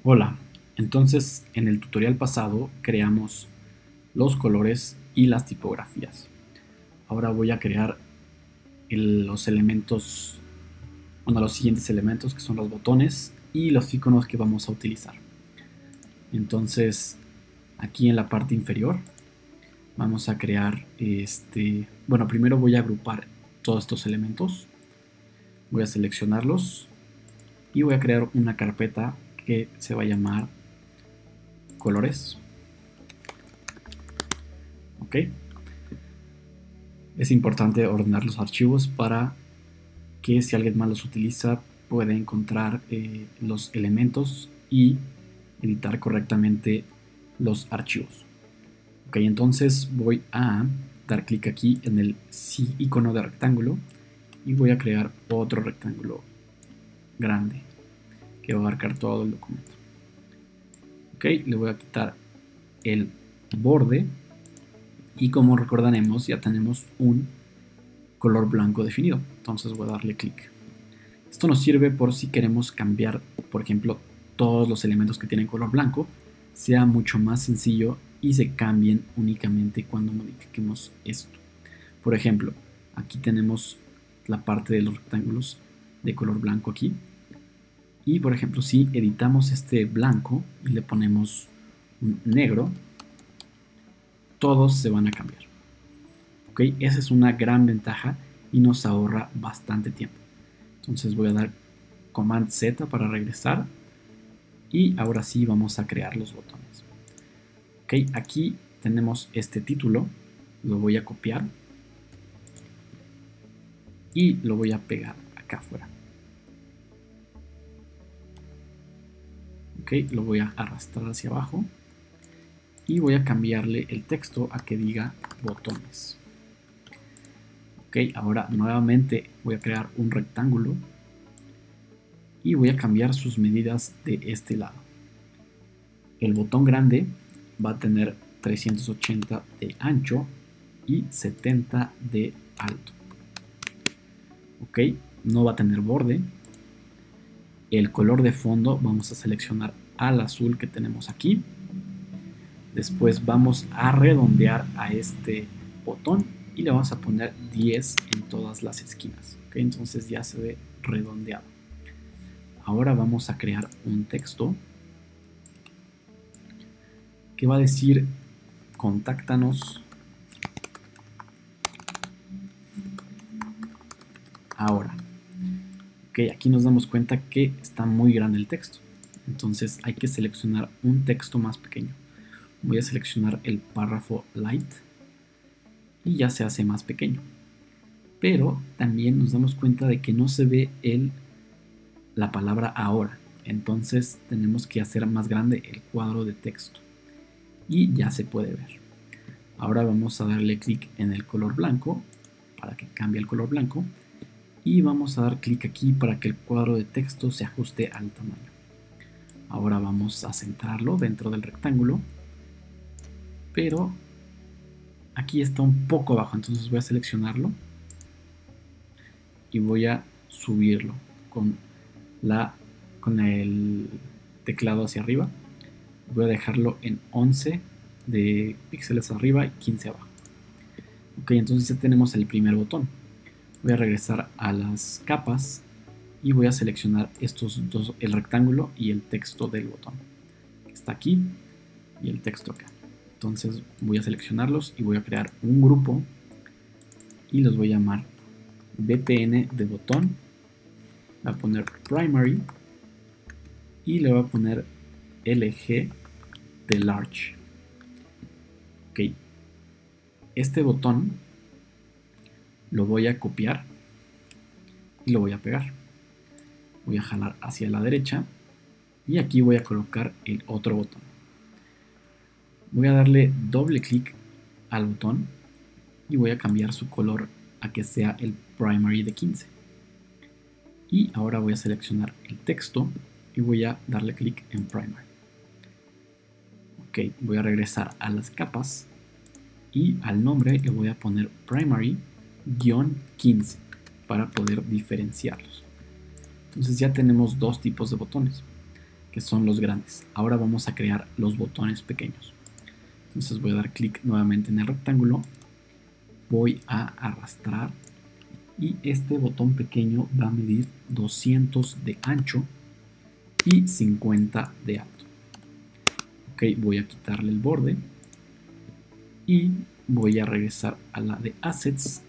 Hola, entonces en el tutorial pasado creamos los colores y las tipografías. Ahora voy a crear los elementos, los siguientes elementos que son los botones y los iconos que vamos a utilizar. Entonces aquí en la parte inferior vamos a crear primero voy a agrupar todos estos elementos, voy a seleccionarlos y voy a crear una carpeta que se va a llamar colores. Ok, es importante ordenar los archivos para que si alguien más los utiliza pueda encontrar los elementos y editar correctamente los archivos. Ok, entonces voy a dar clic aquí en el icono de rectángulo y voy a crear otro rectángulo grande que va a abarcar todo el documento. Ok, le voy a quitar el borde y como recordaremos ya tenemos un color blanco definido. Entonces voy a darle clic. Esto nos sirve por si queremos cambiar, por ejemplo, todos los elementos que tienen color blanco, sea mucho más sencillo y se cambien únicamente cuando modifiquemos esto. Por ejemplo, aquí tenemos la parte de los rectángulos de color blanco aquí. Y por ejemplo, si editamos este blanco y le ponemos un negro, todos se van a cambiar. ¿Ok? Esa es una gran ventaja y nos ahorra bastante tiempo. Entonces voy a dar Command Z para regresar. Y ahora sí vamos a crear los botones. Ok, aquí tenemos este título. Lo voy a copiar. Y lo voy a pegar acá afuera. Ok, lo voy a arrastrar hacia abajo y voy a cambiarle el texto a que diga botones. Ok, ahora nuevamente voy a crear un rectángulo y voy a cambiar sus medidas de este lado. El botón grande va a tener 380 de ancho y 70 de alto. Ok, no va a tener borde. El color de fondo vamos a seleccionar al azul que tenemos aquí. Después vamos a redondear a este botón y le vamos a poner 10 en todas las esquinas. ¿Okay? Entonces ya se ve redondeado. Ahora vamos a crear un texto que va a decir contáctanos ahora. Okay, aquí nos damos cuenta que está muy grande el texto. Entonces hay que seleccionar un texto más pequeño. Voy a seleccionar el párrafo light y ya se hace más pequeño. Pero también nos damos cuenta de que no se ve la palabra ahora. Entonces tenemos que hacer más grande el cuadro de texto. Y ya se puede ver. Ahora vamos a darle clic en el color blanco para que cambie el color blanco. Y vamos a dar clic aquí para que el cuadro de texto se ajuste al tamaño. Ahora vamos a centrarlo dentro del rectángulo. Pero aquí está un poco abajo, entonces voy a seleccionarlo y voy a subirlo con el teclado hacia arriba. Voy a dejarlo en 11 de píxeles arriba y 15 abajo. Ok, entonces ya tenemos el primer botón. Voy a regresar a las capas y voy a seleccionar estos dos, el rectángulo y el texto del botón que está aquí y el texto acá. Entonces voy a seleccionarlos y voy a crear un grupo y los voy a llamar btn de botón. Voy a poner primary y le voy a poner lg de large. Ok, este botón lo voy a copiar y lo voy a pegar. Voy a jalar hacia la derecha y aquí voy a colocar el otro botón. Voy a darle doble clic al botón y voy a cambiar su color a que sea el primary de 15. Y ahora voy a seleccionar el texto y voy a darle clic en primary. Ok, voy a regresar a las capas y al nombre le voy a poner primary-15 para poder diferenciarlos. Entonces ya tenemos dos tipos de botones. que son los grandes. Ahora vamos a crear los botones pequeños. Entonces voy a dar clic nuevamente en el rectángulo, voy a arrastrar y este botón pequeño va a medir 200 de ancho y 50 de alto. Ok, voy a quitarle el borde y voy a regresar a la de Assets.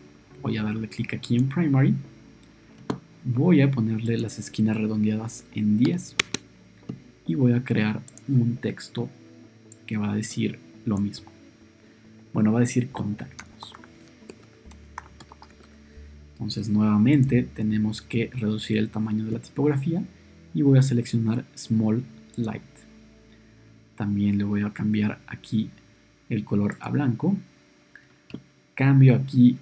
Voy a darle clic aquí en Primary. Voy a ponerle las esquinas redondeadas en 10 y voy a crear un texto que va a decir lo mismo. Bueno, va a decir contáctanos. Entonces nuevamente tenemos que reducir el tamaño de la tipografía y voy a seleccionar Small Light. También le voy a cambiar aquí el color a blanco. Cambio aquí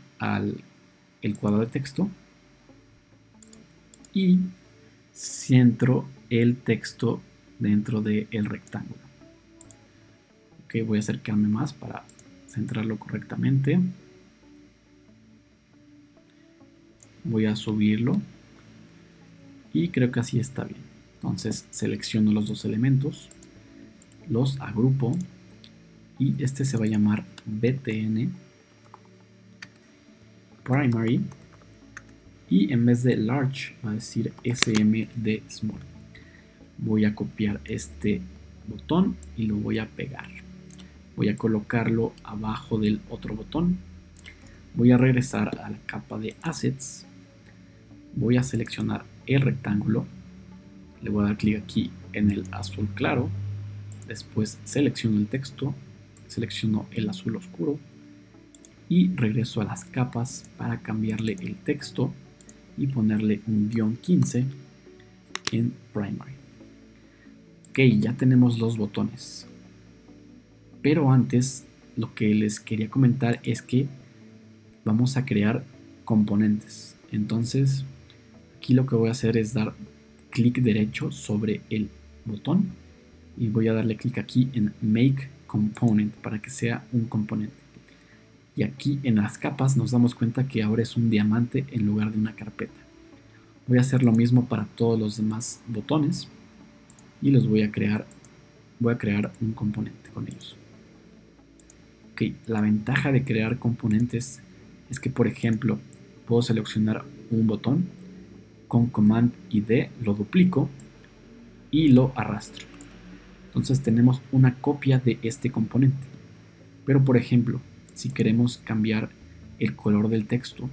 el cuadro de texto y centro el texto dentro del rectángulo. Ok, voy a acercarme más para centrarlo correctamente. Voy a subirlo y creo que así está bien. Entonces selecciono los dos elementos, los agrupo y este se va a llamar BTN Primary y en vez de large va a decir SMD small. Voy a copiar este botón y lo voy a pegar. Voy a colocarlo abajo del otro botón. Voy a regresar a la capa de Assets. Voy a seleccionar el rectángulo. Le voy a dar clic aquí en el azul claro. Después selecciono el texto. Selecciono el azul oscuro. Y regreso a las capas para cambiarle el texto y ponerle un guión 15 en Primary. Ok, ya tenemos los botones. Pero antes, lo que les quería comentar es que vamos a crear componentes. Entonces, aquí lo que voy a hacer es dar clic derecho sobre el botón y voy a darle clic aquí en Make Component para que sea un componente. Y aquí en las capas nos damos cuenta que ahora es un diamante en lugar de una carpeta. Voy a hacer lo mismo para todos los demás botones y los voy a crear un componente con ellos. Ok, la ventaja de crear componentes es que, por ejemplo, puedo seleccionar un botón, con Command y D lo duplico y lo arrastro. Entonces tenemos una copia de este componente. Pero, por ejemplo, si queremos cambiar el color del texto,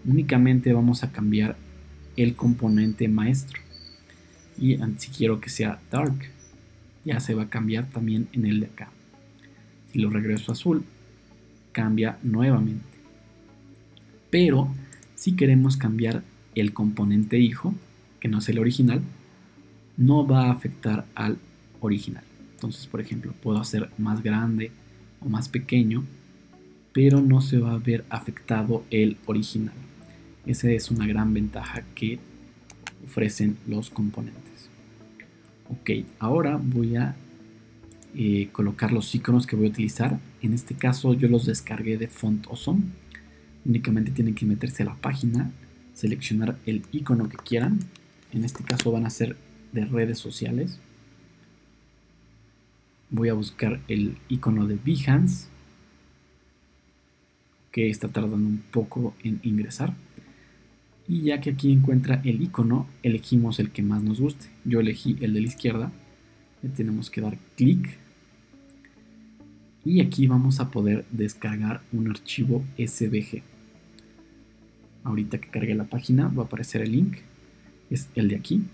únicamente vamos a cambiar el componente maestro. Y si quiero que sea dark, ya se va a cambiar también en el de acá. Si lo regreso a azul, cambia nuevamente. Pero si queremos cambiar el componente hijo, que no es el original, no va a afectar al original. Entonces, por ejemplo, puedo hacer más grande o más pequeño, pero no se va a ver afectado el original. Esa es una gran ventaja que ofrecen los componentes. Ok, ahora voy a colocar los iconos que voy a utilizar. En este caso yo los descargué de Font Awesome. Únicamente tienen que meterse a la página, seleccionar el icono que quieran. En este caso van a ser de redes sociales. Voy a buscar el icono de Behance, que está tardando un poco en ingresar. Y ya que aquí encuentra el icono, elegimos el que más nos guste. Yo elegí el de la izquierda. Le tenemos que dar clic. Y aquí vamos a poder descargar un archivo SVG. Ahorita que cargue la página va a aparecer el link. Es el de aquí.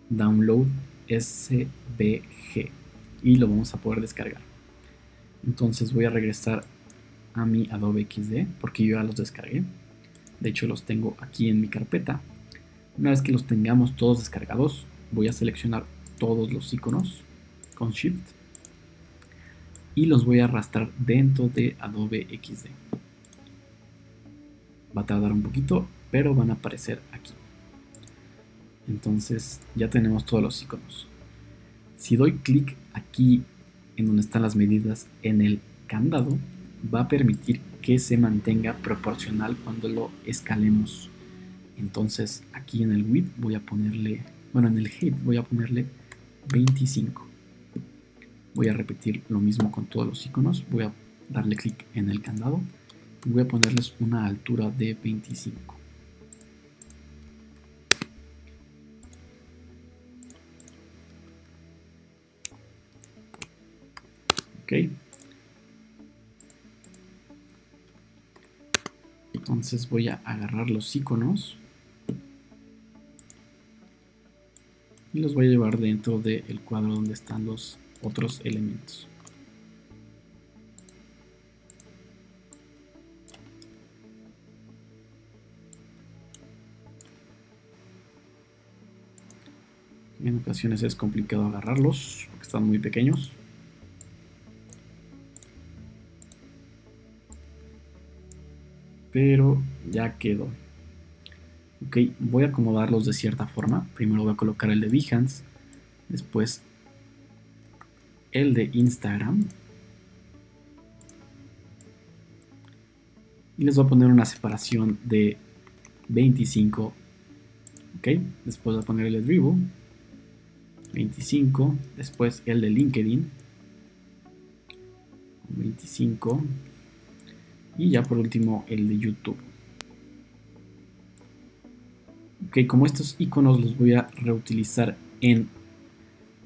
Download SVG. Y lo vamos a poder descargar. Entonces voy a regresar a mi Adobe XD porque yo ya los descargué. De hecho los tengo aquí en mi carpeta. Una vez que los tengamos todos descargados, voy a seleccionar todos los iconos con Shift y los voy a arrastrar dentro de Adobe XD. Va a tardar un poquito, pero van a aparecer aquí. Entonces ya tenemos todos los iconos. Si doy clic aquí en donde están las medidas en el candado, va a permitir que se mantenga proporcional cuando lo escalemos. Entonces aquí en el width voy a ponerle, bueno, en el height voy a ponerle 25. Voy a repetir lo mismo con todos los iconos. Voy a darle clic en el candado y voy a ponerles una altura de 25. Ok. Entonces voy a agarrar los iconos y los voy a llevar dentro del cuadro donde están los otros elementos. En ocasiones es complicado agarrarlos porque están muy pequeños. Pero ya quedó. Ok, voy a acomodarlos de cierta forma. Primero voy a colocar el de Behance, después el de Instagram. Y les voy a poner una separación de 25. Ok, después voy a poner el de Dribbble, 25. Después el de LinkedIn, 25. Y ya por último el de YouTube. Ok, como estos iconos los voy a reutilizar en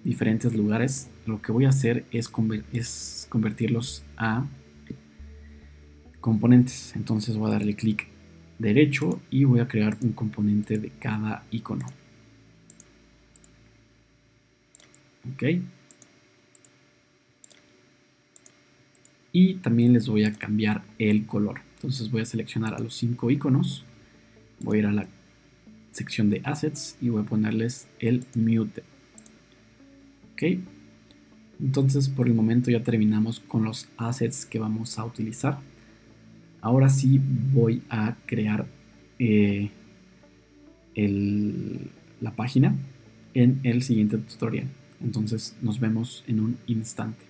diferentes lugares, lo que voy a hacer es convertirlos a componentes. Entonces voy a darle clic derecho y voy a crear un componente de cada icono. Ok. Y también les voy a cambiar el color. Entonces voy a seleccionar a los 5 iconos. Voy a ir a la sección de Assets y voy a ponerles el Mute. Ok. Entonces por el momento ya terminamos con los assets que vamos a utilizar. Ahora sí voy a crear la página en el siguiente tutorial. Entonces nos vemos en un instante.